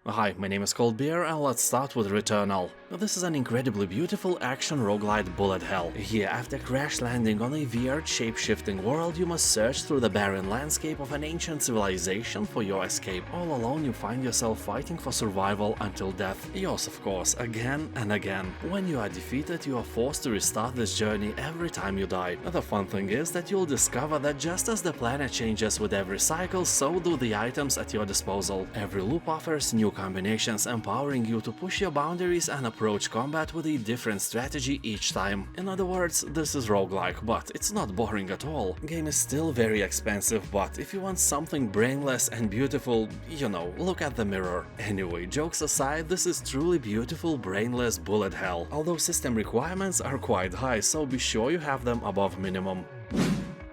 Hi, my name is Coldbeer and let's start with Returnal. This is an incredibly beautiful action roguelite bullet hell. Here, after crash landing on a weird shape-shifting world, you must search through the barren landscape of an ancient civilization for your escape. All alone you find yourself fighting for survival until death. Yours of course, again and again. When you are defeated, you are forced to restart this journey every time you die. The fun thing is that you'll discover that just as the planet changes with every cycle, so do the items at your disposal. Every loop offers new combinations, empowering you to push your boundaries and approach combat with a different strategy each time. In other words, this is roguelike, but it's not boring at all. Game is still very expensive, but if you want something brainless and beautiful, you know, look at the mirror. Anyway, jokes aside, this is truly beautiful brainless bullet hell, although system requirements are quite high, so be sure you have them above minimum.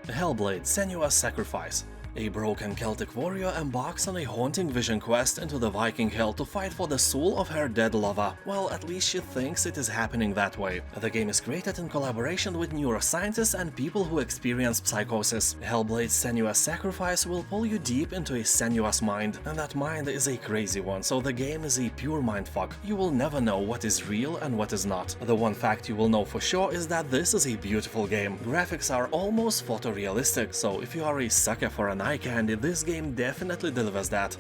Hellblade: Senua's Sacrifice. A broken Celtic warrior embarks on a haunting vision quest into the Viking hell to fight for the soul of her dead lover. Well, at least she thinks it is happening that way. The game is created in collaboration with neuroscientists and people who experience psychosis. Hellblade's Senua's Sacrifice will pull you deep into a Senua's mind, and that mind is a crazy one, so the game is a pure mindfuck. You will never know what is real and what is not. The one fact you will know for sure is that this is a beautiful game. Graphics are almost photorealistic, so if you are a sucker for an eye candy, this game definitely delivers that.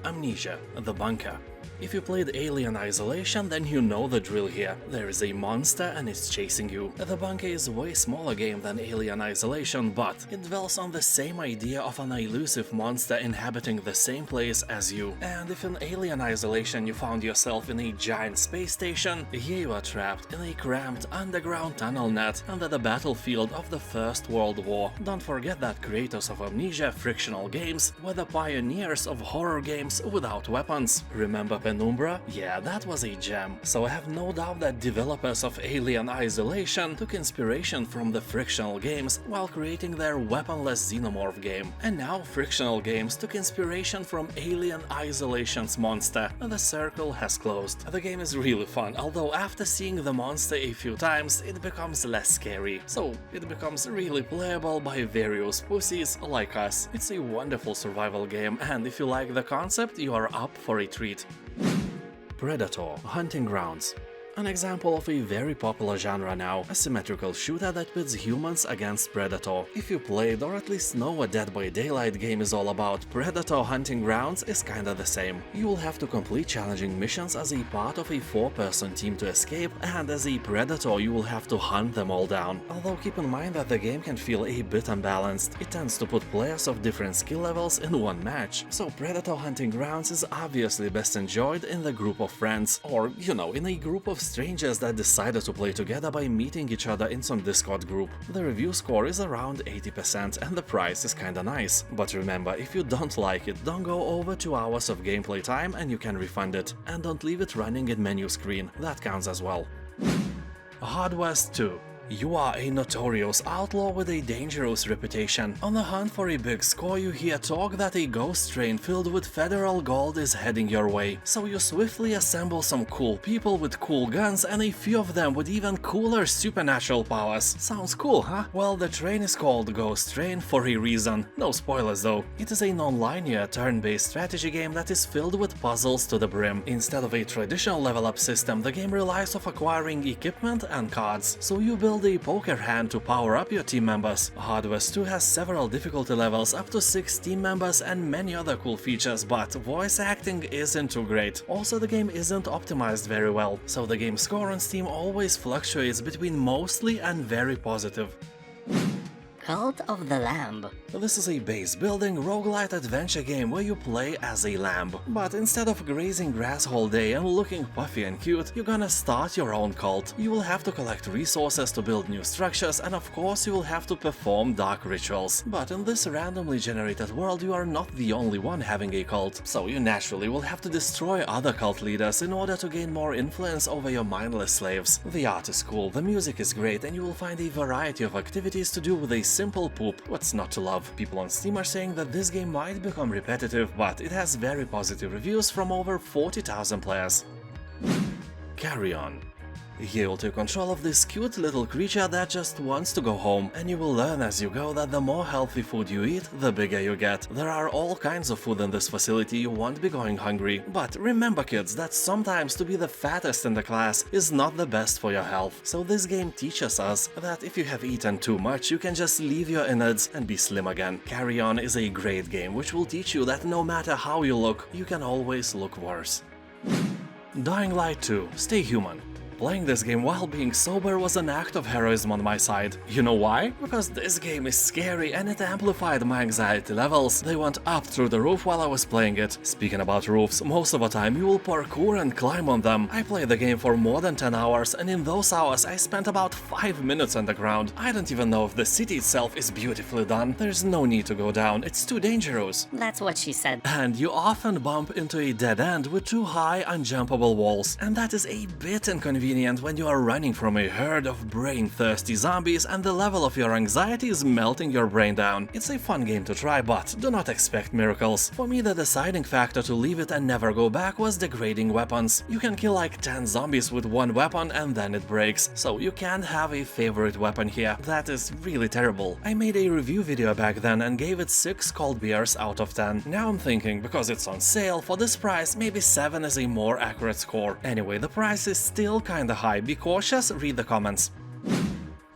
Amnesia: The Bunker. If you played Alien Isolation, then you know the drill here. There is a monster and it's chasing you. The Bunker is a way smaller game than Alien Isolation, but it dwells on the same idea of an elusive monster inhabiting the same place as you. And if in Alien Isolation you found yourself in a giant space station, here you are trapped in a cramped underground tunnel net under the battlefield of the First World War. Don't forget that creators of Amnesia Frictional Games were the pioneers of horror games without weapons. Remember Penumbra? Yeah, that was a gem. So I have no doubt that developers of Alien Isolation took inspiration from the Frictional Games while creating their weaponless Xenomorph game. And now Frictional Games took inspiration from Alien Isolation's monster, and the circle has closed. The game is really fun, although after seeing the monster a few times, it becomes less scary. So it becomes really playable by various pussies like us. It's a wonderful survival game, and if you like the concept, you are up for a treat. Predator: Hunting Grounds. An example of a very popular genre now, a symmetrical shooter that pits humans against Predator. If you played or at least know what Dead by Daylight game is all about, Predator: Hunting Grounds is kinda the same. You will have to complete challenging missions as a part of a 4-person team to escape, and as a Predator you will have to hunt them all down. Although keep in mind that the game can feel a bit unbalanced. It tends to put players of different skill levels in one match, so Predator: Hunting Grounds is obviously best enjoyed in the group of friends, or, you know, in a group of strangers that decided to play together by meeting each other in some Discord group. The review score is around 80% and the price is kinda nice. But remember, if you don't like it, don't go over 2 hours of gameplay time and you can refund it. And don't leave it running in menu screen, that counts as well. Hard West 2. You are a notorious outlaw with a dangerous reputation. On the hunt for a big score, you hear talk that a ghost train filled with federal gold is heading your way. So you swiftly assemble some cool people with cool guns and a few of them with even cooler supernatural powers. Sounds cool, huh? Well, the train is called Ghost Train for a reason. No spoilers though. It is a non-linear turn-based strategy game that is filled with puzzles to the brim. Instead of a traditional level-up system, the game relies on acquiring equipment and cards. So you build a poker hand to power up your team members. Hard West 2 has several difficulty levels, up to 6 team members and many other cool features, but voice acting isn't too great. Also, the game isn't optimized very well, so the game score on Steam always fluctuates between mostly and very positive. Cult of the Lamb. This is a base-building roguelite adventure game where you play as a lamb. But instead of grazing grass all day and looking puffy and cute, you're gonna start your own cult. You will have to collect resources to build new structures, and of course you will have to perform dark rituals. But in this randomly generated world, you are not the only one having a cult, so you naturally will have to destroy other cult leaders in order to gain more influence over your mindless slaves. The art is cool, the music is great, and you will find a variety of activities to do with a simple poop. What's not to love? People on Steam are saying that this game might become repetitive, but it has very positive reviews from over 40,000 players. CARRION. You'll take control of this cute little creature that just wants to go home, and you will learn as you go that the more healthy food you eat, the bigger you get. There are all kinds of food in this facility, you won't be going hungry. But remember kids, that sometimes to be the fattest in the class is not the best for your health. So this game teaches us that if you have eaten too much, you can just leave your innards and be slim again. CARRION is a great game which will teach you that no matter how you look, you can always look worse. Dying Light 2 – Stay Human. Playing this game while being sober was an act of heroism on my side. You know why? Because this game is scary and it amplified my anxiety levels. They went up through the roof while I was playing it. Speaking about roofs, most of the time you will parkour and climb on them. I played the game for more than 10 hours, and in those hours I spent about 5 minutes on the ground. I don't even know if the city itself is beautifully done. There's no need to go down, it's too dangerous. That's what she said. And you often bump into a dead end with too high unjumpable walls, and that is a bit inconvenient when you are running from a herd of brain-thirsty zombies and the level of your anxiety is melting your brain down. It's a fun game to try, but do not expect miracles. For me, the deciding factor to leave it and never go back was degrading weapons. You can kill like 10 zombies with one weapon and then it breaks, so you can't have a favorite weapon here. That is really terrible. I made a review video back then and gave it 6 cold beers out of 10. Now I'm thinking, because it's on sale, for this price maybe 7 is a more accurate score. Anyway, the price is still kinda high. Be cautious, read the comments.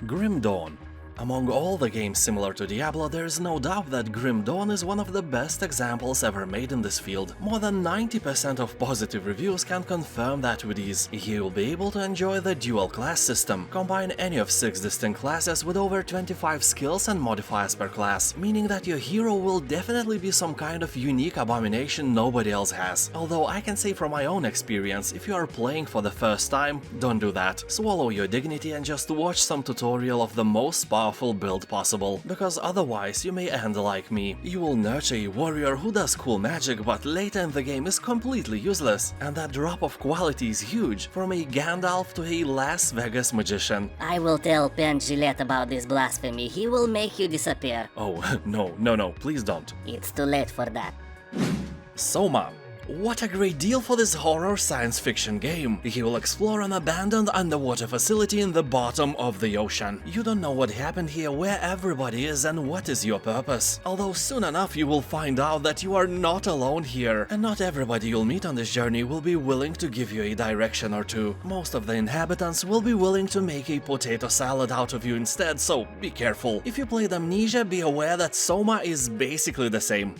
Grim Dawn. Among all the games similar to Diablo, there is no doubt that Grim Dawn is one of the best examples ever made in this field. More than 90% of positive reviews can confirm that with ease. You will be able to enjoy the dual class system. Combine any of 6 distinct classes with over 25 skills and modifiers per class, meaning that your hero will definitely be some kind of unique abomination nobody else has. Although I can say from my own experience, if you are playing for the first time, don't do that. Swallow your dignity and just watch some tutorial of the most powerful build possible, because otherwise you may end like me. You will nurture a warrior who does cool magic, but later in the game is completely useless, and that drop of quality is huge, from a Gandalf to a Las Vegas magician. I will tell Ben Gillette about this blasphemy. He will make you disappear. Oh, no, please don't. It's too late for that. SOMA. What a great deal for this horror science fiction game. You will explore an abandoned underwater facility in the bottom of the ocean. You don't know what happened here, where everybody is, and what is your purpose. Although soon enough you will find out that you are not alone here, and not everybody you'll meet on this journey will be willing to give you a direction or two. Most of the inhabitants will be willing to make a potato salad out of you instead, so be careful. If you played Amnesia, be aware that SOMA is basically the same.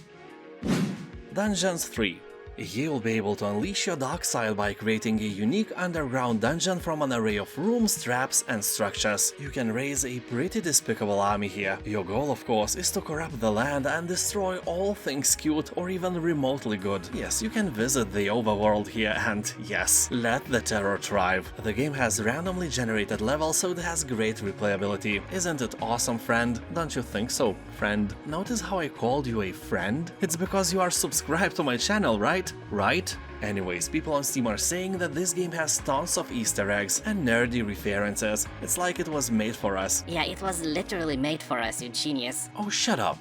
Dungeons 3. You'll be able to unleash your dark side by creating a unique underground dungeon from an array of rooms, traps, and structures. You can raise a pretty despicable army here. Your goal, of course, is to corrupt the land and destroy all things cute or even remotely good. Yes, you can visit the overworld here and, yes, let the terror thrive. The game has randomly generated levels, so it has great replayability. Isn't it awesome, friend? Don't you think so, friend? Notice how I called you a friend? It's because you are subscribed to my channel, right? Right? Anyways, people on Steam are saying that this game has tons of Easter eggs and nerdy references. It's like it was made for us. Yeah, it was literally made for us, you genius. Oh, shut up.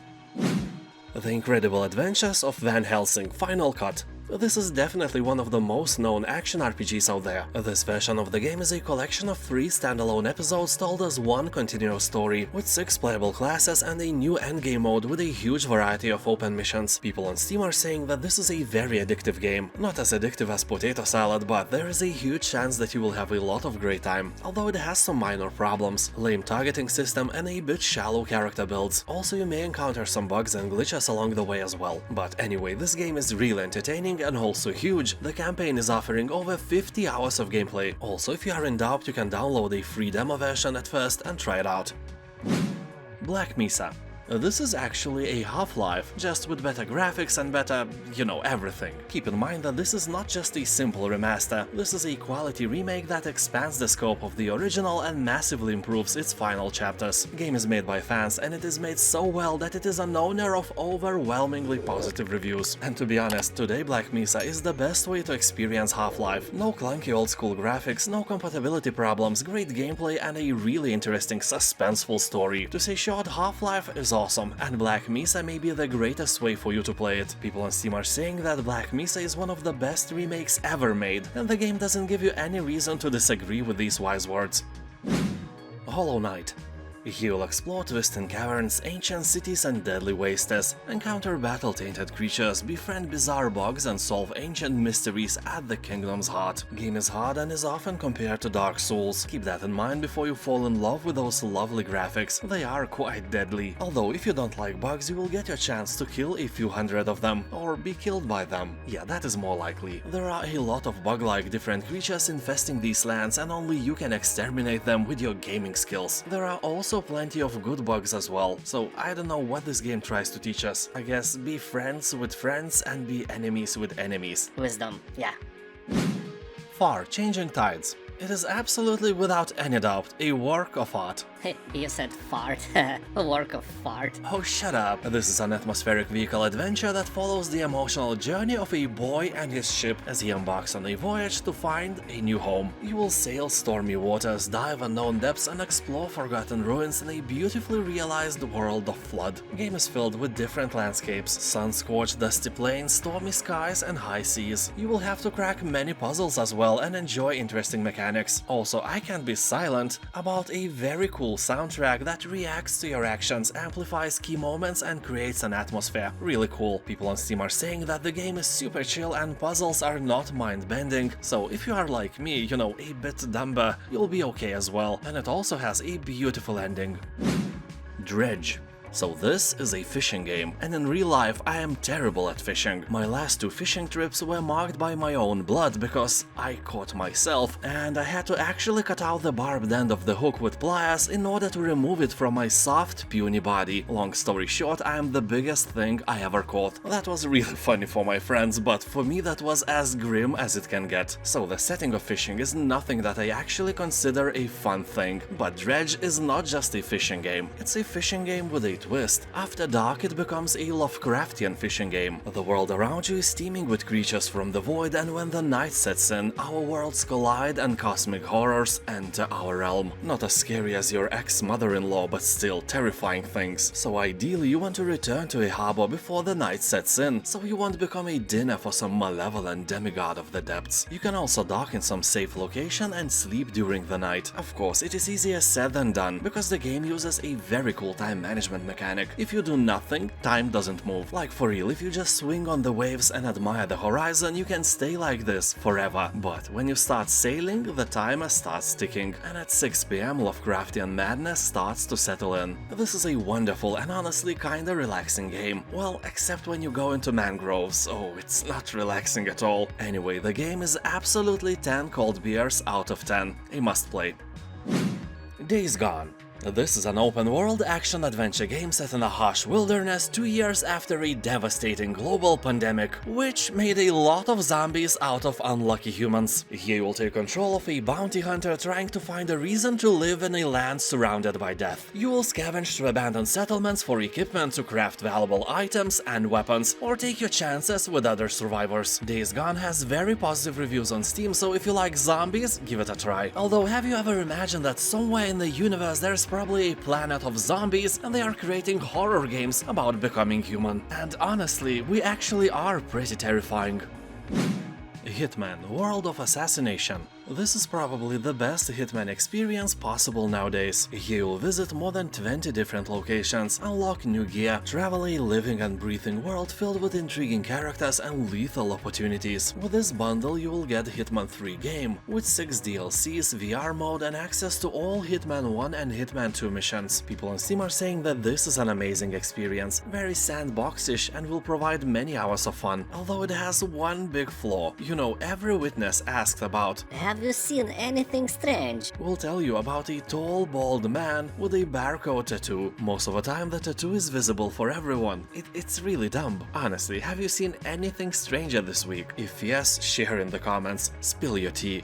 The Incredible Adventures of Van Helsing Final Cut. This is definitely one of the most known action RPGs out there. This version of the game is a collection of 3 standalone episodes told as one continuous story, with 6 playable classes and a new endgame mode with a huge variety of open missions. People on Steam are saying that this is a very addictive game. Not as addictive as potato salad, but there is a huge chance that you will have a lot of great time, although it has some minor problems, lame targeting system and a bit shallow character builds. Also, you may encounter some bugs and glitches along the way as well. But anyway, this game is really entertaining and also huge. The campaign is offering over 50 hours of gameplay. Also, if you are in doubt, you can download a free demo version at first and try it out. Black Mesa. This is actually a Half-Life, just with better graphics and better, you know, everything. Keep in mind that this is not just a simple remaster, this is a quality remake that expands the scope of the original and massively improves its final chapters. The game is made by fans and it is made so well that it is an owner of overwhelmingly positive reviews. And to be honest, today Black Mesa is the best way to experience Half-Life. No clunky old school graphics, no compatibility problems, great gameplay and a really interesting suspenseful story. To say short, Half-Life is awesome, and Black Mesa may be the greatest way for you to play it. People on Steam are saying that Black Mesa is one of the best remakes ever made, and the game doesn't give you any reason to disagree with these wise words. Hollow Knight. Here you'll explore twisting caverns, ancient cities and deadly wastes, encounter battle-tainted creatures, befriend bizarre bugs and solve ancient mysteries at the kingdom's heart. Game is hard and is often compared to Dark Souls. Keep that in mind before you fall in love with those lovely graphics. They are quite deadly. Although if you don't like bugs, you will get your chance to kill a few hundred of them, or be killed by them. Yeah, that is more likely. There are a lot of bug-like different creatures infesting these lands, and only you can exterminate them with your gaming skills. There are also plenty of good bugs as well, so I don't know what this game tries to teach us. I guess be friends with friends and be enemies with enemies. Wisdom, yeah. Far Changing Tides. It is absolutely without any doubt a work of art. You said fart. A work of fart. Oh, shut up. This is an atmospheric vehicle adventure that follows the emotional journey of a boy and his ship as he embarks on a voyage to find a new home. You will sail stormy waters, dive unknown depths and explore forgotten ruins in a beautifully realized world of flood. The game is filled with different landscapes, sun-scorched dusty plains, stormy skies and high seas. You will have to crack many puzzles as well and enjoy interesting mechanics. Also, I can't be silent about a very cool soundtrack that reacts to your actions, amplifies key moments and creates an atmosphere. Really cool. People on Steam are saying that the game is super chill and puzzles are not mind-bending, so if you are like me, you know, a bit dumber, you'll be okay as well. And it also has a beautiful ending. Dredge. So this is a fishing game, and in real life I am terrible at fishing. My last 2 fishing trips were marked by my own blood because I caught myself and I had to actually cut out the barbed end of the hook with pliers in order to remove it from my soft, puny body. Long story short, I am the biggest thing I ever caught. That was really funny for my friends, but for me that was as grim as it can get. So the setting of fishing is nothing that I actually consider a fun thing. But Dredge is not just a fishing game, it's a fishing game with a twist. After dark it becomes a Lovecraftian fishing game. The world around you is teeming with creatures from the void, and when the night sets in, our worlds collide and cosmic horrors enter our realm. Not as scary as your ex-mother-in-law, but still terrifying things. So ideally you want to return to a harbor before the night sets in, so you won't become a dinner for some malevolent demigod of the depths. You can also dock in some safe location and sleep during the night. Of course, it is easier said than done, because the game uses a very cool time management mechanic. If you do nothing, time doesn't move. Like for real, if you just swing on the waves and admire the horizon, you can stay like this forever. But when you start sailing, the timer starts ticking, and at 6 PM Lovecraftian madness starts to settle in. This is a wonderful and honestly kinda relaxing game. Well, except when you go into mangroves. Oh, it's not relaxing at all. Anyway, the game is absolutely 10 cold beers out of 10. A must play. Days Gone. This is an open-world action-adventure game set in a harsh wilderness 2 years after a devastating global pandemic, which made a lot of zombies out of unlucky humans. Here you will take control of a bounty hunter trying to find a reason to live in a land surrounded by death. You will scavenge through abandoned settlements for equipment to craft valuable items and weapons, or take your chances with other survivors. Days Gone has very positive reviews on Steam, so if you like zombies, give it a try. Although, have you ever imagined that somewhere in the universe there's probably a planet of zombies and they are creating horror games about becoming human? And honestly, we actually are pretty terrifying. Hitman: World of Assassination. This is probably the best Hitman experience possible nowadays. Here you'll visit more than 20 different locations, unlock new gear, travel a living and breathing world filled with intriguing characters and lethal opportunities. With this bundle you will get Hitman 3 game, with 6 DLCs, VR mode and access to all Hitman 1 and Hitman 2 missions. People on Steam are saying that this is an amazing experience, very sandbox-ish and will provide many hours of fun, although it has one big flaw. You know, every witness asked about, Have you seen anything strange? We'll tell you about a tall, bald man with a barcode tattoo. Most of the time the tattoo is visible for everyone. It's really dumb. Honestly, have you seen anything stranger this week? If yes, share in the comments. Spill your tea.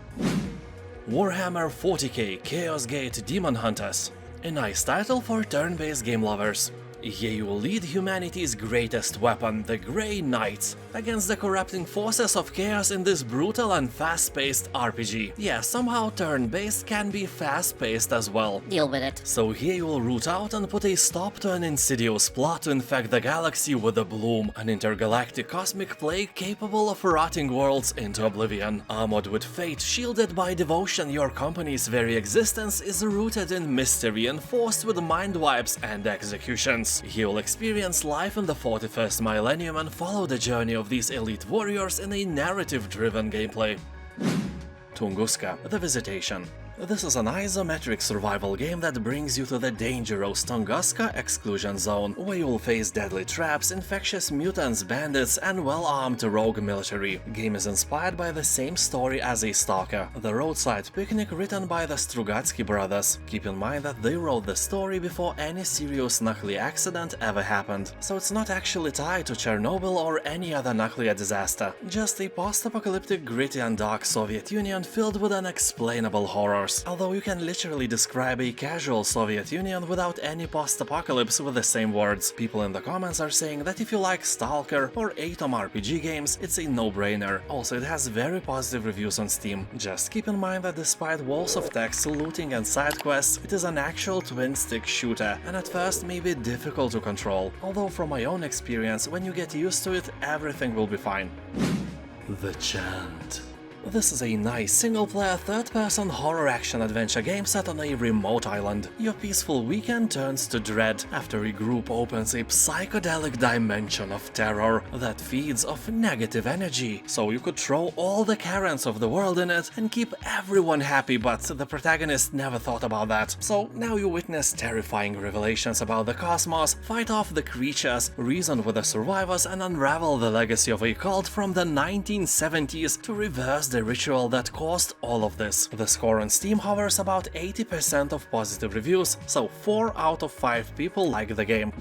Warhammer 40k Chaos Gate Daemonhunters. A nice title for turn-based game lovers. Here you will lead humanity's greatest weapon, the Grey Knights, against the corrupting forces of chaos in this brutal and fast-paced RPG. Yeah, somehow turn-based can be fast-paced as well. Deal with it. So here you will root out and put a stop to an insidious plot to infect the galaxy with the Bloom, an intergalactic cosmic plague capable of rotting worlds into oblivion. Armored with fate, shielded by devotion, your company's very existence is rooted in mystery and forced with mind wipes and executions. You will experience life in the 41st millennium and follow the journey of these elite warriors in a narrative-driven gameplay. Tunguska, the Visitation. This is an isometric survival game that brings you to the dangerous Tunguska exclusion zone, where you will face deadly traps, infectious mutants, bandits, and well-armed rogue military. The game is inspired by the same story as a Stalker, the roadside picnic written by the Strugatsky brothers. Keep in mind that they wrote the story before any serious nuclear accident ever happened, so it's not actually tied to Chernobyl or any other nuclear disaster, just a post-apocalyptic, gritty and dark Soviet Union filled with unexplainable horrors. Although you can literally describe a casual Soviet Union without any post-apocalypse with the same words. People in the comments are saying that if you like Stalker or Atom RPG games, it's a no-brainer. Also, it has very positive reviews on Steam. Just keep in mind that despite walls of text, looting and side quests, it is an actual twin-stick shooter, and at first may be difficult to control. Although from my own experience, when you get used to it, everything will be fine. The Chant. This is a nice single-player third-person horror action-adventure game set on a remote island. Your peaceful weekend turns to dread after a group opens a psychedelic dimension of terror that feeds off negative energy. So you could throw all the Karens of the world in it and keep everyone happy, but the protagonist never thought about that. So now you witness terrifying revelations about the cosmos, fight off the creatures, reason with the survivors, and unravel the legacy of a cult from the 1970s to reverse the ritual that caused all of this. The score on Steam hovers about 80% of positive reviews, so 4 out of 5 people like the game.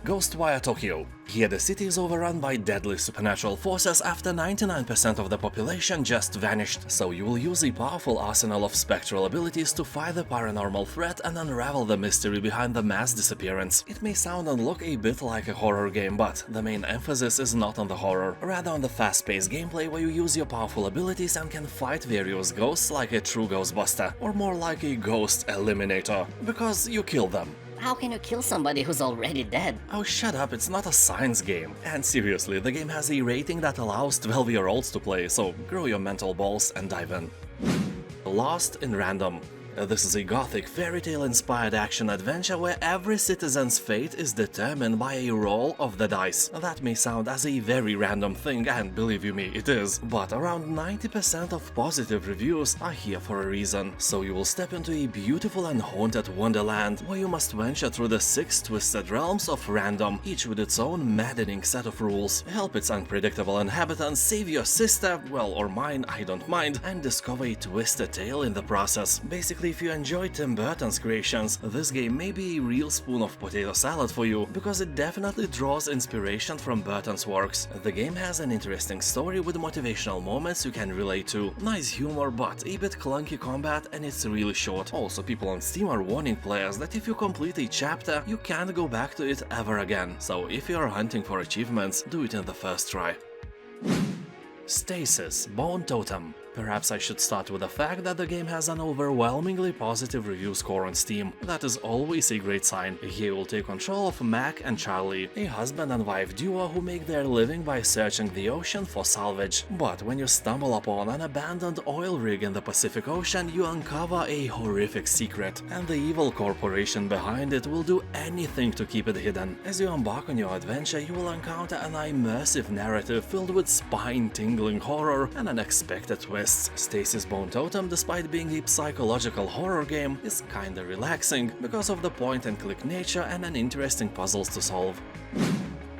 Ghostwire Tokyo. Here the city is overrun by deadly supernatural forces after 99% of the population just vanished, so you will use a powerful arsenal of spectral abilities to fight the paranormal threat and unravel the mystery behind the mass disappearance. It may sound and look a bit like a horror game, but the main emphasis is not on the horror, rather on the fast-paced gameplay where you use your powerful abilities and can fight various ghosts like a true Ghostbuster, or more like a Ghost Eliminator, because you kill them. How can you kill somebody who's already dead? Oh, shut up, it's not a science game. And seriously, the game has a rating that allows 12-year-olds to play, so grow your mental balls and dive in. Lost in Random. This is a gothic fairy tale inspired action adventure where every citizen's fate is determined by a roll of the dice. That may sound as a very random thing, and believe you me, it is, but around 90% of positive reviews are here for a reason. So you will step into a beautiful and haunted wonderland where you must venture through the 6 twisted realms of random, each with its own maddening set of rules. Help its unpredictable inhabitants, save your sister, well, or mine, I don't mind, and discover a twisted tale in the process. Basically, if you enjoy Tim Burton's creations, this game may be a real spoon of potato salad for you, because it definitely draws inspiration from Burton's works. The game has an interesting story with motivational moments you can relate to, nice humor but a bit clunky combat, and it's really short. Also, people on Steam are warning players that if you complete a chapter, you can't go back to it ever again, so if you are hunting for achievements, do it in the first try. Stasis, Bone Totem. Perhaps I should start with the fact that the game has an overwhelmingly positive review score on Steam. That is always a great sign. Here you will take control of Mac and Charlie, a husband and wife duo who make their living by searching the ocean for salvage. But when you stumble upon an abandoned oil rig in the Pacific Ocean, you uncover a horrific secret, and the evil corporation behind it will do anything to keep it hidden. As you embark on your adventure, you will encounter an immersive narrative filled with spine-tingling horror and unexpected twists. Stasis Bone Totem, despite being a psychological horror game, is kinda relaxing because of the point-and-click nature and an interesting puzzles to solve.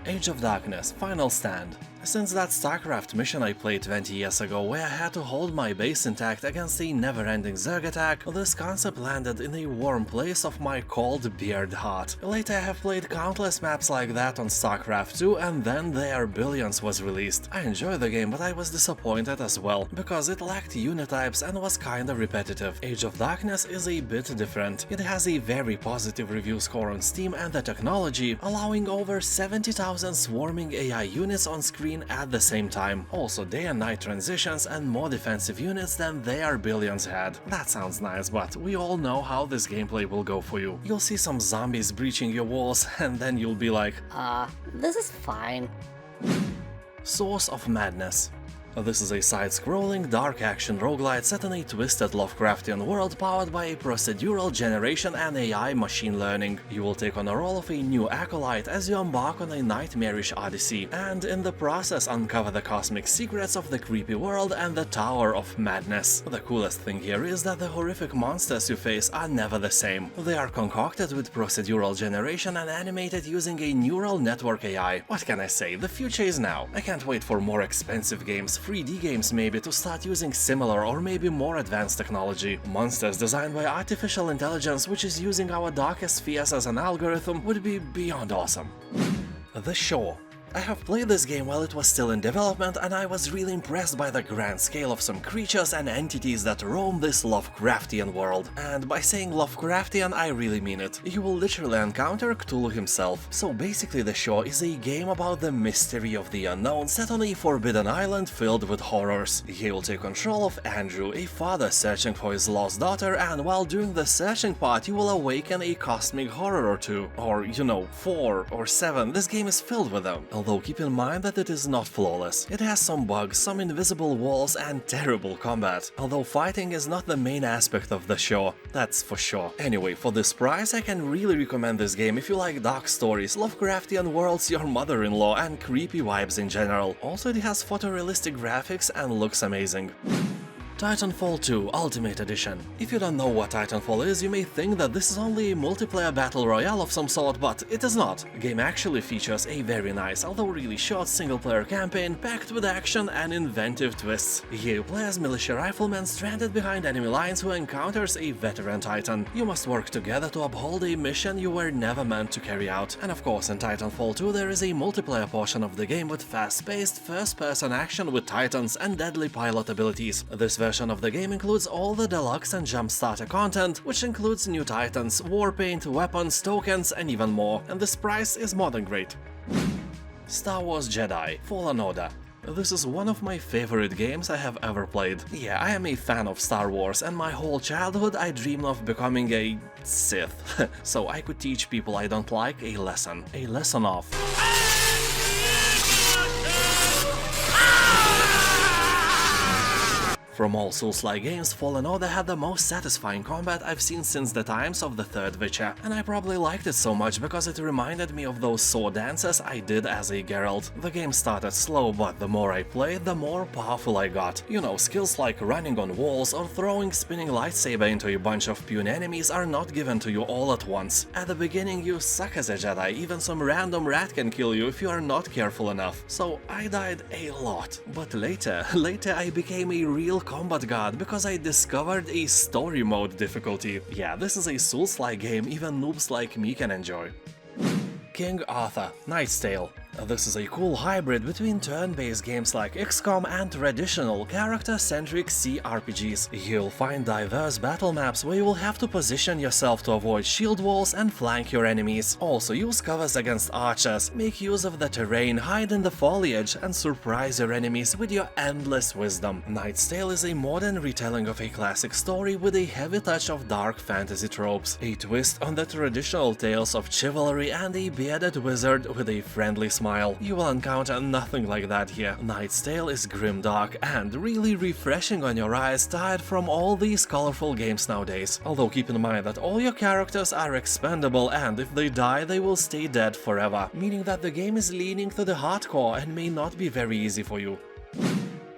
Age of Darkness Final Stand. Since that StarCraft mission I played 20 years ago where I had to hold my base intact against a never-ending Zerg attack, this concept landed in a warm place of my cold beard heart. Later I have played countless maps like that on StarCraft 2, and then There Billions was released. I enjoyed the game, but I was disappointed as well, because it lacked unit types and was kinda repetitive. Age of Darkness is a bit different. It has a very positive review score on Steam and the technology, allowing over 70,000 swarming AI units on screen at the same time. Also day and night transitions and more defensive units than There Billions had. That sounds nice, but we all know how this gameplay will go for you. You'll see some zombies breaching your walls, and then you'll be like, This is fine. Source of Madness. This is a side-scrolling, dark action roguelite set in a twisted Lovecraftian world powered by a procedural generation and AI machine learning. You will take on the role of a new acolyte as you embark on a nightmarish odyssey, and in the process uncover the cosmic secrets of the creepy world and the Tower of Madness. The coolest thing here is that the horrific monsters you face are never the same. They are concocted with procedural generation and animated using a neural network AI. What can I say, the future is now. I can't wait for more expensive games, 3D games maybe, to start using similar or maybe more advanced technology. Monsters designed by artificial intelligence which is using our darkest fears as an algorithm would be beyond awesome. The Shore. I have played this game while it was still in development, and I was really impressed by the grand scale of some creatures and entities that roam this Lovecraftian world. And by saying Lovecraftian, I really mean it. You will literally encounter Cthulhu himself. So basically The Shore is a game about the mystery of the unknown set on a forbidden island filled with horrors. You will take control of Andrew, a father searching for his lost daughter, and while doing the searching part you will awaken a cosmic horror or two. Or, 4 or 7, this game is filled with them. Although keep in mind that it is not flawless. It has some bugs, some invisible walls and terrible combat. Although fighting is not the main aspect of The Shore, that's for sure. Anyway, for this price I can really recommend this game if you like dark stories, Lovecraftian worlds, your mother-in-law and creepy vibes in general. Also it has photorealistic graphics and looks amazing. Titanfall 2 Ultimate Edition. If you don't know what Titanfall is, you may think that this is only a multiplayer battle royale of some sort, but it is not. The game actually features a very nice, although really short single-player campaign packed with action and inventive twists. Here you play as militia rifleman stranded behind enemy lines who encounters a veteran Titan. You must work together to uphold a mission you were never meant to carry out. And of course in Titanfall 2 there is a multiplayer portion of the game with fast-paced first-person action with Titans and deadly pilot abilities. This version of the game includes all the deluxe and jump starter content, which includes new Titans, warpaint, weapons, tokens and even more, and this price is more than great. Star Wars Jedi Fallen Order. This is one of my favorite games I have ever played. Yeah, I am a fan of Star Wars, and my whole childhood I dreamed of becoming a Sith, so I could teach people I don't like a lesson of From all Souls-like games, Fallen Order had the most satisfying combat I've seen since the times of the third Witcher, and I probably liked it so much because it reminded me of those sword dances I did as a Geralt. The game started slow, but the more I played, the more powerful I got. Skills like running on walls or throwing spinning lightsaber into a bunch of puny enemies are not given to you all at once. At the beginning you suck as a Jedi, even some random rat can kill you if you are not careful enough. So I died a lot. But later I became a real combat god because I discovered a story mode difficulty. Yeah, this is a Souls-like game even noobs like me can enjoy. King Arthur Knight's Tale. This is a cool hybrid between turn-based games like XCOM and traditional character-centric CRPGs. You'll find diverse battle maps where you will have to position yourself to avoid shield walls and flank your enemies. Also use covers against archers, make use of the terrain, hide in the foliage and surprise your enemies with your endless wisdom. Knight's Tale is a modern retelling of a classic story with a heavy touch of dark fantasy tropes, a twist on the traditional tales of chivalry and a bearded wizard with a friendly smile. You will encounter nothing like that here. Knight's Tale is grimdark and really refreshing on your eyes, tired from all these colorful games nowadays. Although keep in mind that all your characters are expendable and if they die they will stay dead forever, meaning that the game is leaning to the hardcore and may not be very easy for you.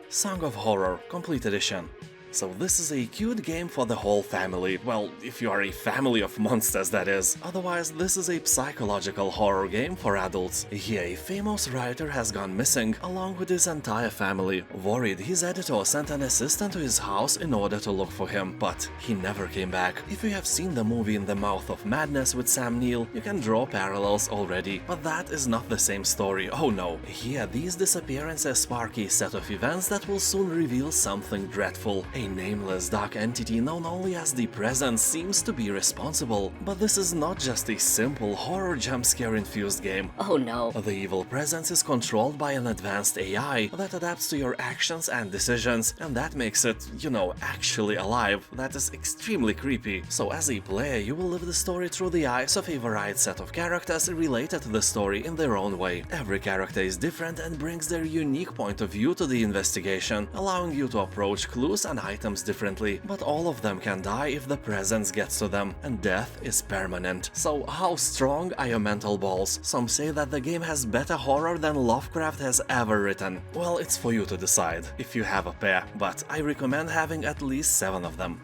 Song of Horror Complete Edition. So this is a cute game for the whole family, well, if you are a family of monsters that is. Otherwise, this is a psychological horror game for adults. Here a famous writer has gone missing, along with his entire family. Worried, his editor sent an assistant to his house in order to look for him, but he never came back. If you have seen the movie In the Mouth of Madness with Sam Neill, you can draw parallels already, but that is not the same story, oh no. Here, these disappearances spark a set of events that will soon reveal something dreadful. A nameless dark entity known only as the Presence seems to be responsible, but this is not just a simple horror jump-scare infused game. Oh no. The evil Presence is controlled by an advanced AI that adapts to your actions and decisions, and that makes it, you know, actually alive. That is extremely creepy. So as a player, you will live the story through the eyes of a varied set of characters related to the story in their own way. Every character is different and brings their unique point of view to the investigation, allowing you to approach clues and items differently, but all of them can die if the Presence gets to them, and death is permanent. So how strong are your mental balls? Some say that the game has better horror than Lovecraft has ever written. Well, it's for you to decide, if you have a pair, but I recommend having at least 7 of them.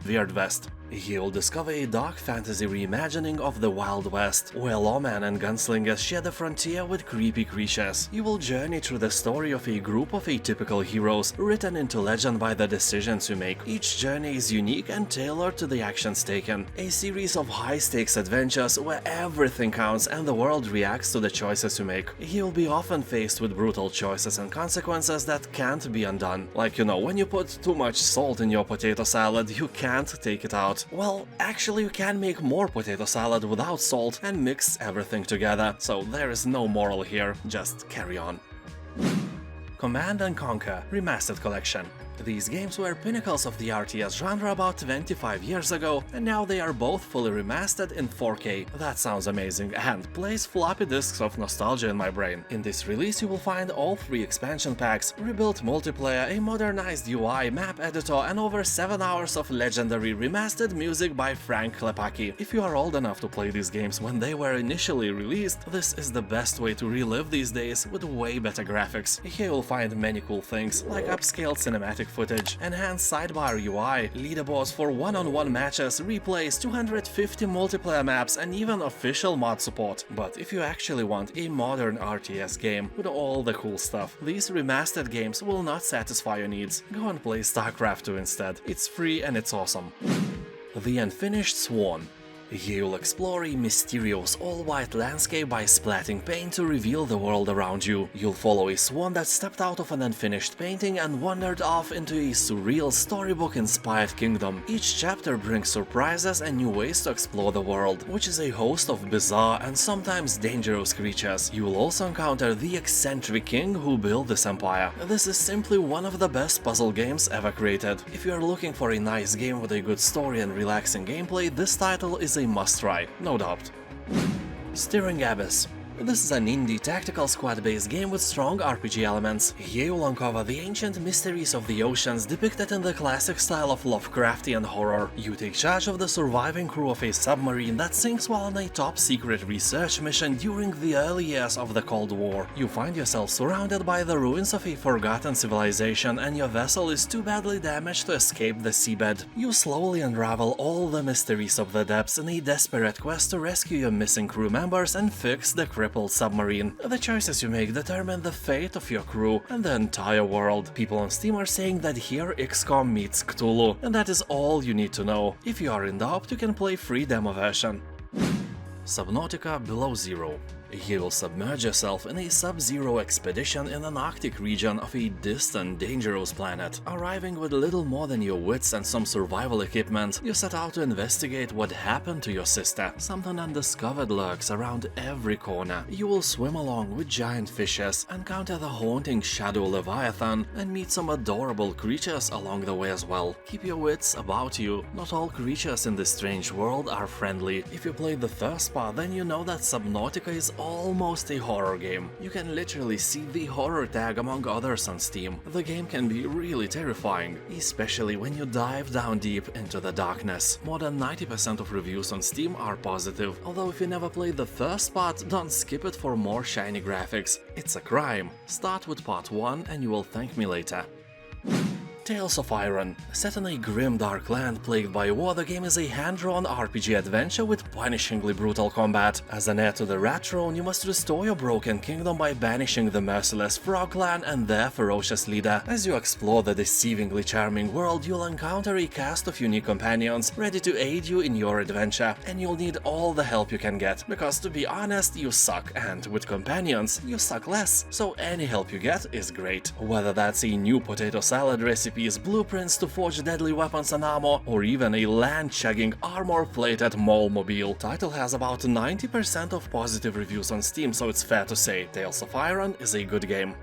Weird West. Here you'll discover a dark fantasy reimagining of the Wild West, where lawmen and gunslingers share the frontier with creepy creatures. You will journey through the story of a group of atypical heroes, written into legend by the decisions you make. Each journey is unique and tailored to the actions taken. A series of high-stakes adventures where everything counts and the world reacts to the choices you make. You'll be often faced with brutal choices and consequences that can't be undone. Like, you know, when you put too much salt in your potato salad, you can't take it out. Well, actually you can make more potato salad without salt and mix everything together, so there is no moral here, just carry on. Command & Conquer Remastered Collection. These games were pinnacles of the RTS genre about 25 years ago, and now they are both fully remastered in 4K. That sounds amazing and plays floppy disks of nostalgia in my brain. In this release you will find all 3 expansion packs, rebuilt multiplayer, a modernized UI, map editor, and over 7 hours of legendary remastered music by Frank Klepacki. If you are old enough to play these games when they were initially released, this is the best way to relive these days with way better graphics. Here you'll find many cool things, like upscaled cinematic footage, enhanced sidebar UI, leaderboards for one-on-one matches, replays, 250 multiplayer maps, and even official mod support. But if you actually want a modern RTS game with all the cool stuff, these remastered games will not satisfy your needs. Go and play StarCraft 2 instead. It's free and it's awesome. The Unfinished Swan. Here you'll explore a mysterious all-white landscape by splatting paint to reveal the world around you. You'll follow a swan that stepped out of an unfinished painting and wandered off into a surreal storybook-inspired kingdom. Each chapter brings surprises and new ways to explore the world, which is a host of bizarre and sometimes dangerous creatures. You will also encounter the eccentric king who built this empire. This is simply one of the best puzzle games ever created. If you are looking for a nice game with a good story and relaxing gameplay, this title is a must-try, no doubt. Steering Abyss. This is an indie tactical squad-based game with strong RPG elements. Here you'll uncover the ancient mysteries of the oceans depicted in the classic style of Lovecraftian horror. You take charge of the surviving crew of a submarine that sinks while on a top-secret research mission during the early years of the Cold War. You find yourself surrounded by the ruins of a forgotten civilization, and your vessel is too badly damaged to escape the seabed. You slowly unravel all the mysteries of the depths in a desperate quest to rescue your missing crew members and fix the crippled submarine. The choices you make determine the fate of your crew and the entire world. People on Steam are saying that here XCOM meets Cthulhu, and that is all you need to know. If you are in doubt, you can play free demo version. Subnautica Below Zero. Here you'll submerge yourself in a sub-zero expedition in an Arctic region of a distant, dangerous planet. Arriving with little more than your wits and some survival equipment, you set out to investigate what happened to your sister. Something undiscovered lurks around every corner. You will swim along with giant fishes, encounter the haunting shadow Leviathan, and meet some adorable creatures along the way as well. Keep your wits about you. Not all creatures in this strange world are friendly. If you played the first part, then you know that Subnautica is almost a horror game. You can literally see the horror tag among others on Steam. The game can be really terrifying, especially when you dive down deep into the darkness. More than 90% of reviews on Steam are positive, although if you never played the first part, don't skip it for more shiny graphics. It's a crime. Start with part 1 and you will thank me later. Tales of Iron. Set in a grim dark land plagued by war, the game is a hand-drawn RPG adventure with punishingly brutal combat. As an heir to the Rat Throne, you must restore your broken kingdom by banishing the merciless Frog Clan and their ferocious leader. As you explore the deceivingly charming world, you'll encounter a cast of unique companions ready to aid you in your adventure, and you'll need all the help you can get, because to be honest, you suck, and with companions, you suck less, so any help you get is great. Whether that's a new potato salad recipes, blueprints to forge deadly weapons and armor, or even a land-chugging, armor-plated mallmobile. Title has about 90% of positive reviews on Steam, so it's fair to say Tales of Iron is a good game.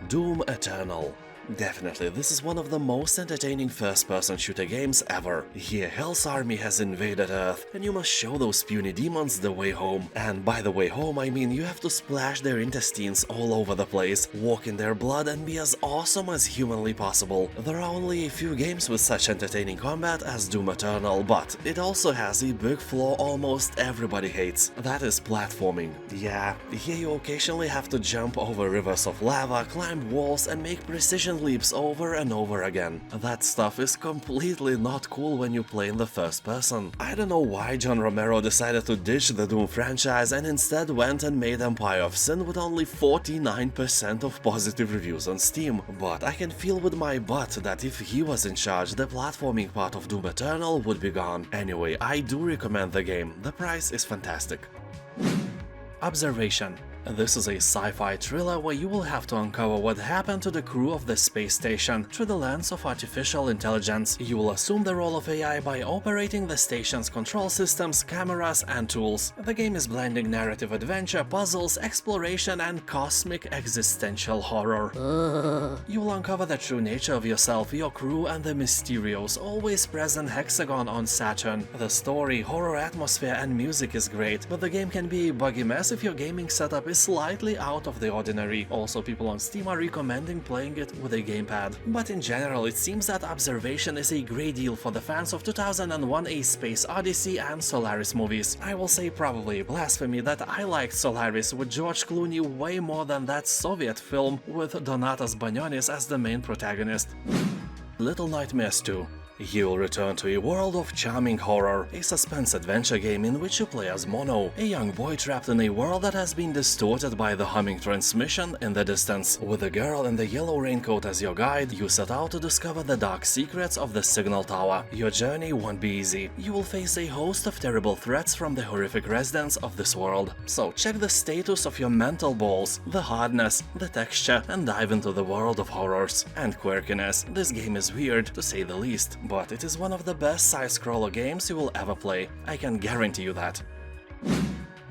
Doom Eternal. Definitely, this is one of the most entertaining first-person shooter games ever. Here, Hell's army has invaded Earth, and you must show those puny demons the way home. And by the way home, I mean you have to splash their intestines all over the place, walk in their blood, and be as awesome as humanly possible. There are only a few games with such entertaining combat as Doom Eternal, but it also has a big flaw almost everybody hates. That is platforming. Yeah, here you occasionally have to jump over rivers of lava, climb walls, and make precision leaps over and over again. That stuff is completely not cool when you play in the first person. I don't know why John Romero decided to ditch the Doom franchise and instead went and made Empire of Sin with only 49% of positive reviews on Steam, but I can feel with my butt that if he was in charge, the platforming part of Doom Eternal would be gone. Anyway, I do recommend the game. The price is fantastic. Observation. This is a sci-fi thriller where you will have to uncover what happened to the crew of the space station through the lens of artificial intelligence. You will assume the role of AI by operating the station's control systems, cameras, and tools. The game is blending narrative adventure, puzzles, exploration, and cosmic existential horror. You will uncover the true nature of yourself, your crew, and the mysterious, always present hexagon on Saturn. The story, horror atmosphere, and music is great, but the game can be a buggy mess if your gaming setup is slightly out of the ordinary. Also, people on Steam are recommending playing it with a gamepad. But in general, it seems that Observation is a great deal for the fans of 2001: A Space Odyssey and Solaris movies. I will say probably blasphemy that I liked Solaris with George Clooney way more than that Soviet film with Donatas Banionis as the main protagonist. Little Nightmares 2. You will return to a world of charming horror, a suspense-adventure game in which you play as Mono, a young boy trapped in a world that has been distorted by the humming transmission in the distance. With a girl in the yellow raincoat as your guide, you set out to discover the dark secrets of the signal tower. Your journey won't be easy. You will face a host of terrible threats from the horrific residents of this world. So check the status of your mental balls, the hardness, the texture, and dive into the world of horrors and quirkiness. This game is weird, to say the least, but it is one of the best side-scroller games you will ever play. I can guarantee you that.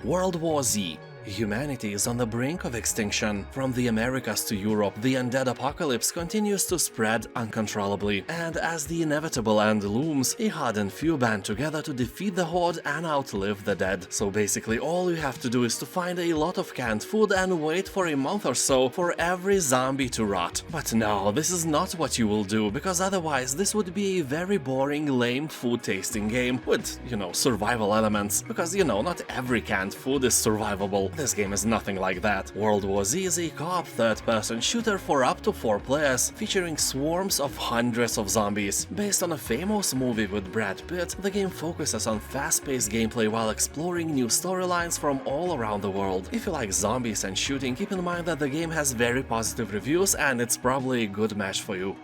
World War Z. Humanity is on the brink of extinction. From the Americas to Europe, the undead apocalypse continues to spread uncontrollably, and as the inevitable end looms, a hardened few band together to defeat the horde and outlive the dead. So basically all you have to do is to find a lot of canned food and wait for a month or so for every zombie to rot. But no, this is not what you will do, because otherwise this would be a very boring, lame food tasting game with, survival elements, because not every canned food is survivable. This game is nothing like that. World War Z is a co-op third-person shooter for up to 4 players, featuring swarms of hundreds of zombies. Based on a famous movie with Brad Pitt, the game focuses on fast-paced gameplay while exploring new storylines from all around the world. If you like zombies and shooting, keep in mind that the game has very positive reviews and it's probably a good match for you.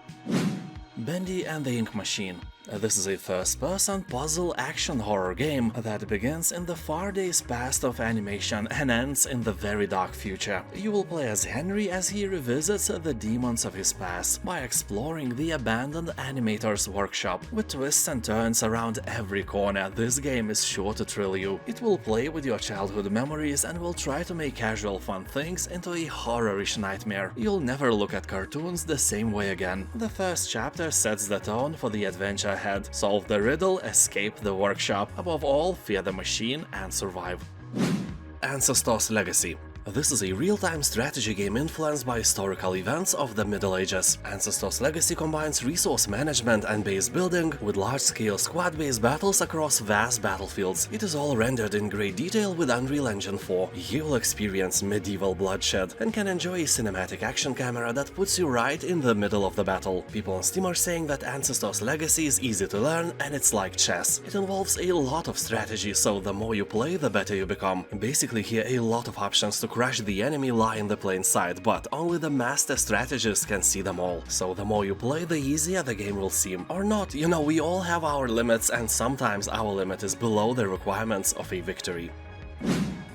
Bendy and the Ink Machine. This is a first-person puzzle action horror game that begins in the far days past of animation and ends in the very dark future. You will play as Henry as he revisits the demons of his past by exploring the abandoned animator's workshop. With twists and turns around every corner, this game is sure to thrill you. It will play with your childhood memories and will try to make casual fun things into a horror-ish nightmare. You'll never look at cartoons the same way again. The first chapter sets the tone for the adventure ahead. Solve the riddle, escape the workshop, above all, fear the machine and survive. Ancestors Legacy. This is a real-time strategy game influenced by historical events of the Middle Ages. Ancestors Legacy combines resource management and base building with large-scale squad-based battles across vast battlefields. It is all rendered in great detail with Unreal Engine 4. You will experience medieval bloodshed and can enjoy a cinematic action camera that puts you right in the middle of the battle. People on Steam are saying that Ancestors Legacy is easy to learn and it's like chess. It involves a lot of strategy, so the more you play, the better you become. Basically, here a lot of options to crush the enemy lie in the plain sight, but only the master strategist can see them all. So the more you play, the easier the game will seem. Or not, you know, we all have our limits, and sometimes our limit is below the requirements of a victory.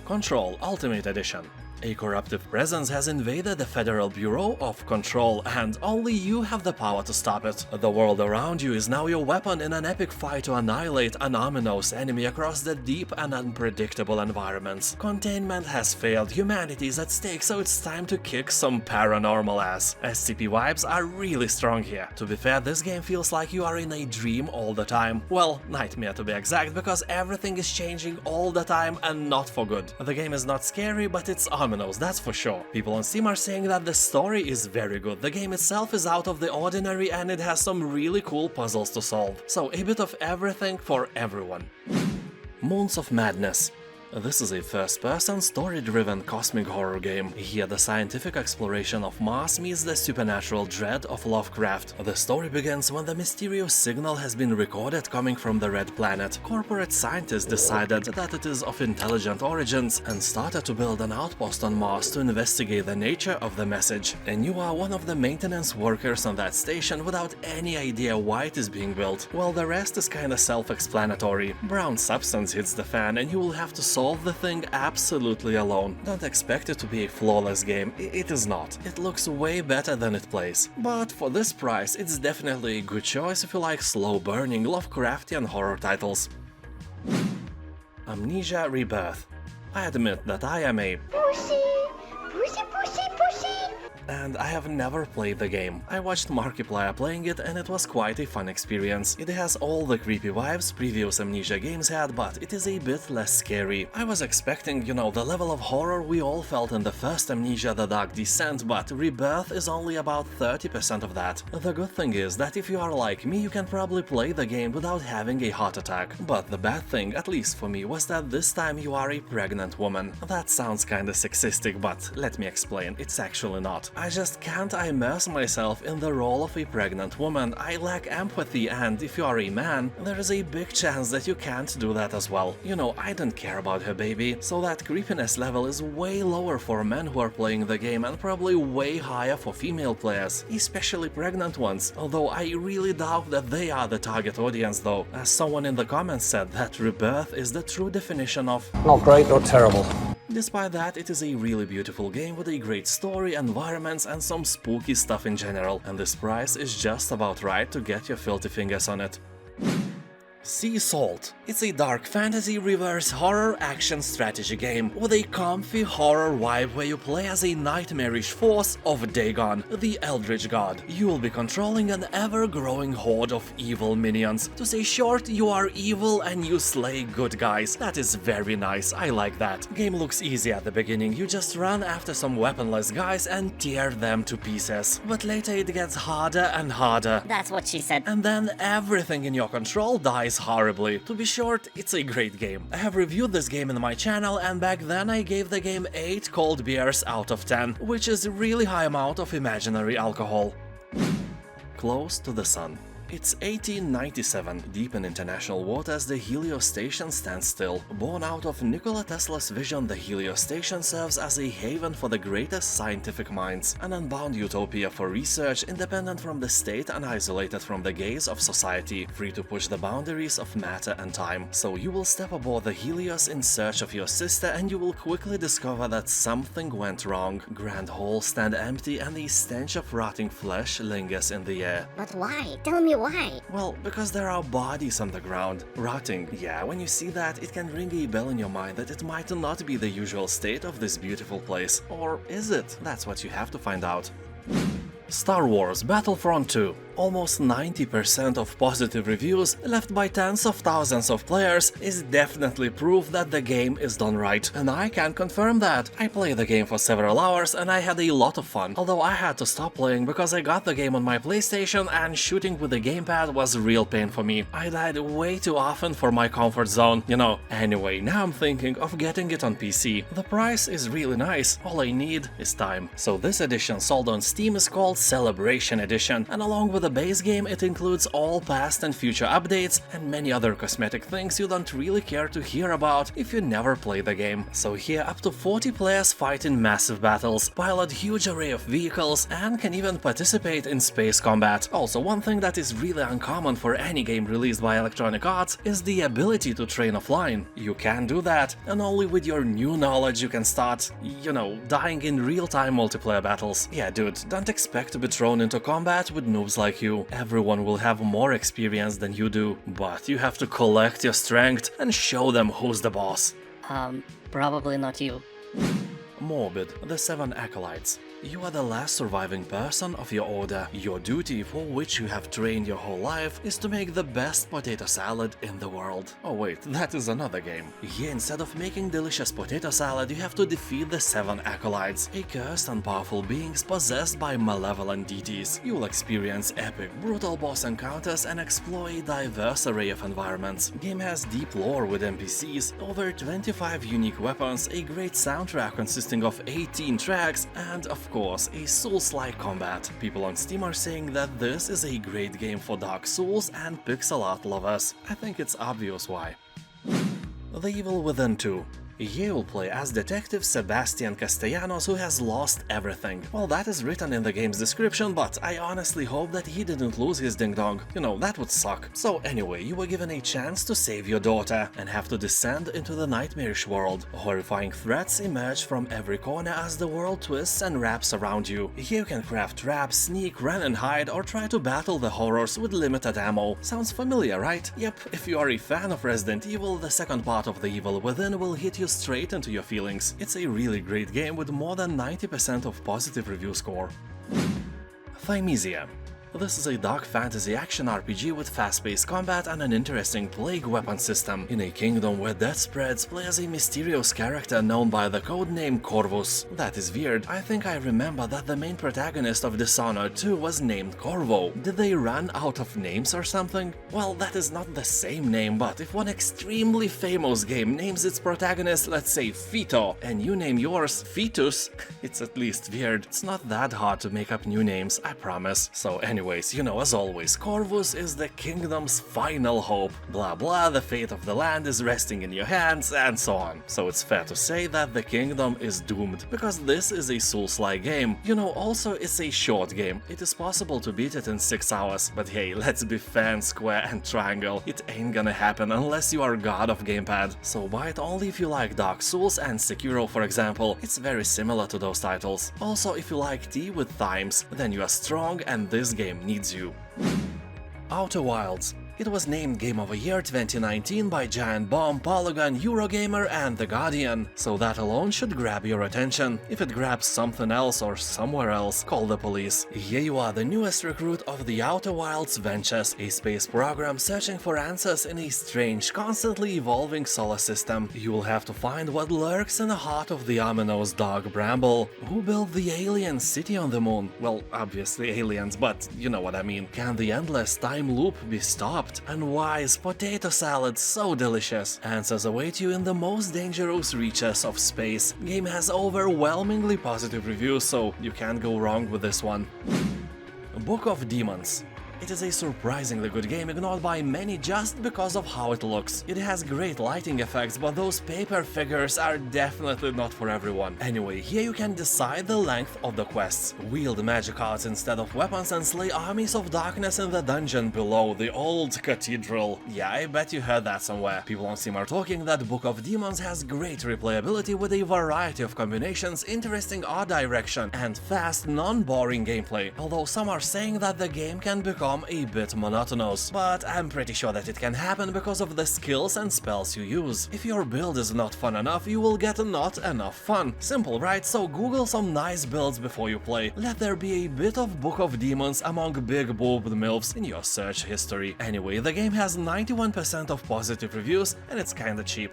Control Ultimate Edition. A corruptive presence has invaded the Federal Bureau of Control, and only you have the power to stop it. The world around you is now your weapon in an epic fight to annihilate an ominous enemy across the deep and unpredictable environments. Containment has failed, humanity is at stake, so it's time to kick some paranormal ass. SCP vibes are really strong here. To be fair, this game feels like you are in a dream all the time. Well, nightmare to be exact, because everything is changing all the time and not for good. The game is not scary, but it's ominous, that's for sure. People on Steam are saying that the story is very good, the game itself is out of the ordinary and it has some really cool puzzles to solve. So a bit of everything for everyone. Moons of Madness. This is a first-person, story-driven cosmic horror game. Here the scientific exploration of Mars meets the supernatural dread of Lovecraft. The story begins when the mysterious signal has been recorded coming from the Red Planet. Corporate scientists decided that it is of intelligent origins and started to build an outpost on Mars to investigate the nature of the message. And you are one of the maintenance workers on that station without any idea why it is being built. Well, the rest is kinda self-explanatory. Brown substance hits the fan and you will have to solve the thing absolutely alone. Don't expect it to be a flawless game, it is not. It looks way better than it plays. But for this price, it's definitely a good choice if you like slow-burning Lovecraftian horror titles. Amnesia Rebirth. I admit that I am a pussy, and I have never played the game. I watched Markiplier playing it and it was quite a fun experience. It has all the creepy vibes previous Amnesia games had, but it is a bit less scary. I was expecting, you know, the level of horror we all felt in the first Amnesia: The Dark Descent, but Rebirth is only about 30% of that. The good thing is that if you are like me, you can probably play the game without having a heart attack. But the bad thing, at least for me, was that this time you are a pregnant woman. That sounds kinda sexistic, but let me explain, it's actually not. I just can't immerse myself in the role of a pregnant woman. I lack empathy, and if you are a man, there is a big chance that you can't do that as well. You know, I don't care about her baby, so that creepiness level is way lower for men who are playing the game and probably way higher for female players, especially pregnant ones, although I really doubt that they are the target audience though, as someone in the comments said that Rebirth is the true definition of not great or terrible. Despite that, it is a really beautiful game with a great story, environments and some spooky stuff in general, and this price is just about right to get your filthy fingers on it. Sea Salt. It's a dark fantasy reverse horror action strategy game with a comfy horror vibe where you play as a nightmarish force of Dagon, the Eldritch god. You will be controlling an ever-growing horde of evil minions. To say short, you are evil and you slay good guys. That is very nice, I like that. Game looks easy at the beginning, you just run after some weaponless guys and tear them to pieces. But later it gets harder and harder. That's what she said. And then everything in your control dies horribly. To be short, it's a great game. I have reviewed this game in my channel, and back then I gave the game 8 cold beers out of 10, which is a really high amount of imaginary alcohol. Close to the Sun. It's 1897. Deep in international waters, the Helios Station stands still. Born out of Nikola Tesla's vision, the Helios Station serves as a haven for the greatest scientific minds, an unbound utopia for research, independent from the state and isolated from the gaze of society, free to push the boundaries of matter and time. So you will step aboard the Helios in search of your sister, and you will quickly discover that something went wrong. Grand halls stand empty and the stench of rotting flesh lingers in the air. But why? Tell me why? Well, because there are bodies on the ground, rotting. Yeah, when you see that, it can ring a bell in your mind that it might not be the usual state of this beautiful place. Or is it? That's what you have to find out. Star Wars Battlefront 2. Almost 90% of positive reviews, left by tens of thousands of players, is definitely proof that the game is done right, and I can confirm that. I played the game for several hours and I had a lot of fun, although I had to stop playing because I got the game on my PlayStation and shooting with the gamepad was a real pain for me. I died way too often for my comfort zone, you know. Anyway, now I'm thinking of getting it on PC. The price is really nice, all I need is time. So this edition sold on Steam is called Celebration Edition, and along with the base game it includes all past and future updates and many other cosmetic things you don't really care to hear about if you never play the game. So here up to 40 players fight in massive battles, pilot huge array of vehicles and can even participate in space combat. Also, one thing that is really uncommon for any game released by Electronic Arts is the ability to train offline. You can do that, and only with your new knowledge you can start, you know, dying in real-time multiplayer battles. Yeah dude, don't expect to be thrown into combat with noobs like you. Everyone will have more experience than you do, but you have to collect your strength and show them who's the boss. Probably not you. Morbid, the 7 Acolytes. You are the last surviving person of your order. Your duty, for which you have trained your whole life, is to make the best potato salad in the world. Oh wait, that is another game. Here, instead of making delicious potato salad, you have to defeat the 7 Acolytes, a cursed and powerful beings possessed by malevolent deities. You will experience epic, brutal boss encounters and explore a diverse array of environments. The game has deep lore with NPCs, over 25 unique weapons, a great soundtrack consisting of 18 tracks, and of course, a Souls-like combat. People on Steam are saying that this is a great game for Dark Souls and pixel art lovers. I think it's obvious why. The Evil Within 2. You will play as Detective Sebastian Castellanos, who has lost everything. Well, that is written in the game's description, but I honestly hope that he didn't lose his ding-dong. You know, that would suck. So anyway, you were given a chance to save your daughter and have to descend into the nightmarish world. Horrifying threats emerge from every corner as the world twists and wraps around you. Here you can craft traps, sneak, run and hide, or try to battle the horrors with limited ammo. Sounds familiar, right? Yep, if you are a fan of Resident Evil, the second part of The Evil Within will hit you straight into your feelings. It's a really great game with more than 90% of positive review score. Thymesia. This is a dark fantasy action RPG with fast-paced combat and an interesting plague weapon system. In a kingdom where death spreads, play as a mysterious character known by the codename Corvus. That is weird. I think I remember that the main protagonist of Dishonored 2 was named Corvo. Did they run out of names or something? Well, that is not the same name, but if one extremely famous game names its protagonist, let's say Fito, and you name yours Fetus, it's at least weird. It's not that hard to make up new names, I promise. So anyways, you know, as always, Corvus is the kingdom's final hope. Blah blah, the fate of the land is resting in your hands, and so on. So it's fair to say that the kingdom is doomed, because this is a Souls-like game. You know, also it's a short game. It is possible to beat it in 6 hours, but hey, let's be fair, square and triangle. It ain't gonna happen unless you are god of gamepad. So buy it only if you like Dark Souls and Sekiro, for example. It's very similar to those titles. Also, if you like tea with thymes, then you are strong and this game needs you. Outer Wilds. It was named Game of the Year 2019 by Giant Bomb, Polygon, Eurogamer and The Guardian, so that alone should grab your attention. If it grabs something else or somewhere else, call the police. Here you are, the newest recruit of the Outer Wilds Ventures, a space program searching for answers in a strange, constantly evolving solar system. You will have to find what lurks in the heart of the ominous Dark Bramble. Who built the alien city on the moon? Well, obviously aliens, but you know what I mean. Can the endless time loop be stopped? And why is potato salad so delicious? Answers await you in the most dangerous reaches of space. Game has overwhelmingly positive reviews, so you can't go wrong with this one. Book of Demons. It is a surprisingly good game, ignored by many just because of how it looks. It has great lighting effects, but those paper figures are definitely not for everyone. Anyway, here you can decide the length of the quests, wield magic arts instead of weapons and slay armies of darkness in the dungeon below the old cathedral. Yeah, I bet you heard that somewhere. People on Steam are talking that Book of Demons has great replayability with a variety of combinations, interesting art direction, and fast, non-boring gameplay, although some are saying that the game can become become a bit monotonous, but I'm pretty sure that it can happen because of the skills and spells you use. If your build is not fun enough, you will get not enough fun. Simple, right? So Google some nice builds before you play. Let there be a bit of Book of Demons among big boobed MILFs in your search history. Anyway, the game has 91% of positive reviews and it's kinda cheap.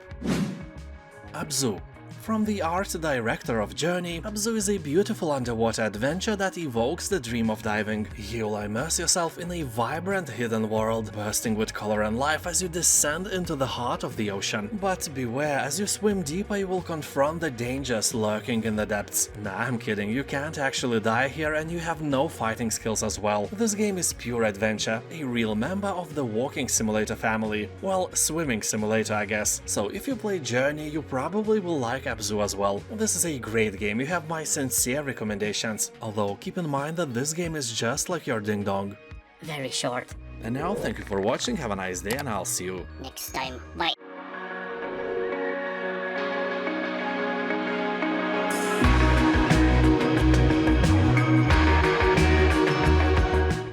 Abzu. From the art director of Journey, Abzu is a beautiful underwater adventure that evokes the dream of diving. You'll immerse yourself in a vibrant hidden world, bursting with color and life as you descend into the heart of the ocean. But beware, as you swim deeper you will confront the dangers lurking in the depths. Nah, I'm kidding, you can't actually die here and you have no fighting skills as well. This game is pure adventure, a real member of the walking simulator family. Well, swimming simulator I guess. So if you play Journey, you probably will like Abzu as well. This is a great game, you have my sincere recommendations. Although keep in mind that this game is just like your ding dong. Very short. And now thank you for watching, have a nice day and I'll see you Next time. Bye.